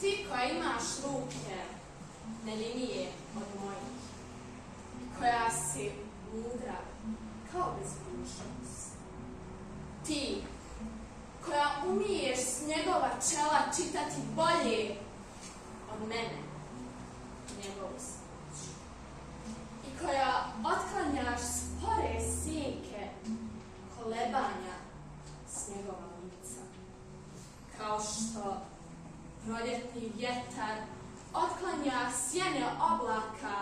Ti koja imaš ruke nevinije od mojih i koja si mudra kao bezdušnost. Ti koja umiješ s njegova čela čitati bolje od mene njegovu snoć i koja otklanjaš spore sinke kolebanja s njegova lica, kao što proljetni vjetar otklanja sjene oblaka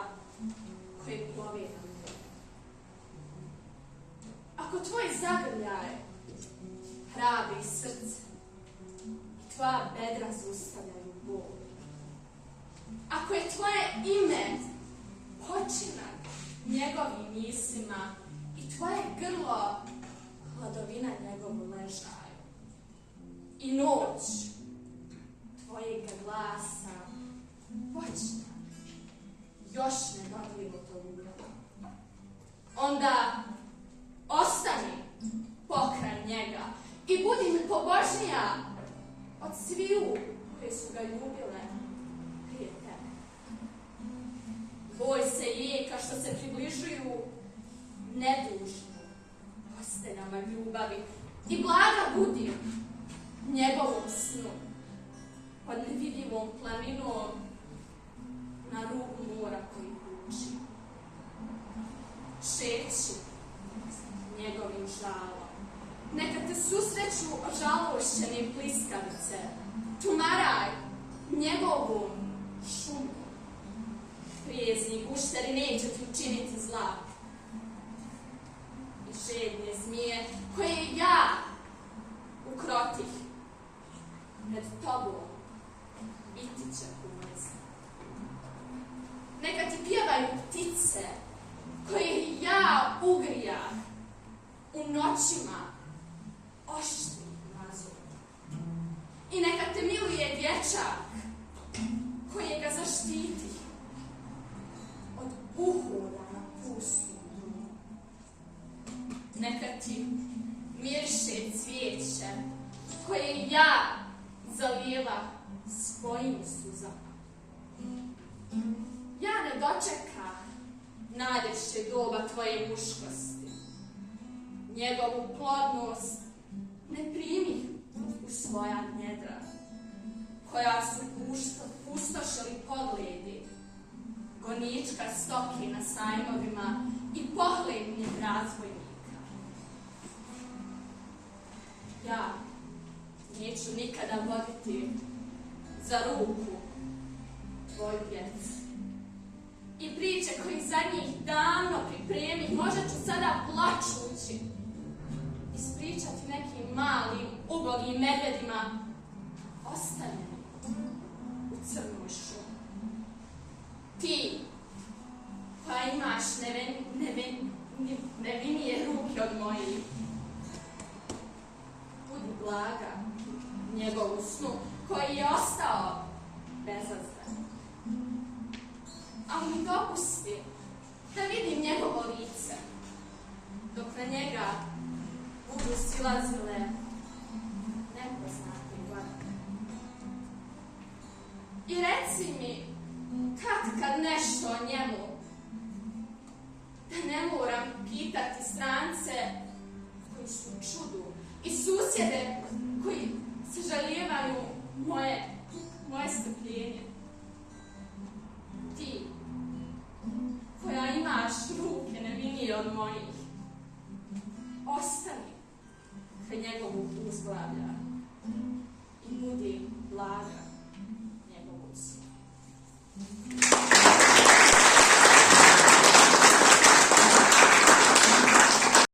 koji plove na more. Ako tvoj zagrljaj hrabri srce i tvoja bedra zaustavljaju bol, ako je tvoje ime počinak njegovim mislima i tvoje grlo hladovina njegovu ležaju i noć tvojega glasa počne još negodljivo tolugava, onda ostani pokraj njega i budi mi pobožnija od sviju koje su ga ljubile prije tebe. Boj se jeka što se približuju nedužno posteljama ljubavi i blaga budi njegovom snu pod nevidljivom planinom na rubu mora koji kući. Šeći njegovim žalom. Neka te susreću ožalošćeni pliskavice. Tumaraj njegovom šumom. Prijezni gušteri neće ti učiniti zla. I žedne zmije koje ja ukrotih pred tobom biti će umrzni. Neka ti pjevaju ptice koje ja ugrijah u noćima oštrih mazura. I neka te miluje dječak koje ga zaštiti od uhoda na pustu drugu. Neka ti miriše cvijeće koje ja zalijeva svojim suzama. Ja ne dočekah nadešće doba tvoje muškosti. Njegovu plodnost ne primih u svoja njedra, koja su pustošili pogledi, gonička stoki na sajmovima i pohlednih razvojnika. Ja neću nikada voditi za ruku tvoju djecu. I priče koji za njih davno pripremih, možda ću sada plačući ispričati nekim malim, ubogim medvedima ostavljeni u crnoj šumi. Ti koja imaš nevinije ruke od mojih, budi blaga njegovu snu koji je ostao bezazlen. Ali mi dopusti da vidim njegovo lice, dok na njega budu silazile nepoznate godine. I reci mi kad nešto o njemu, da ne moram pitati strance koji su u čudu i susjede koji se žalijevaju moje strpljenje. Ti koja imaš ruke nevinije od mojih, ostani kraj njegovog uzglavlja i budi blaga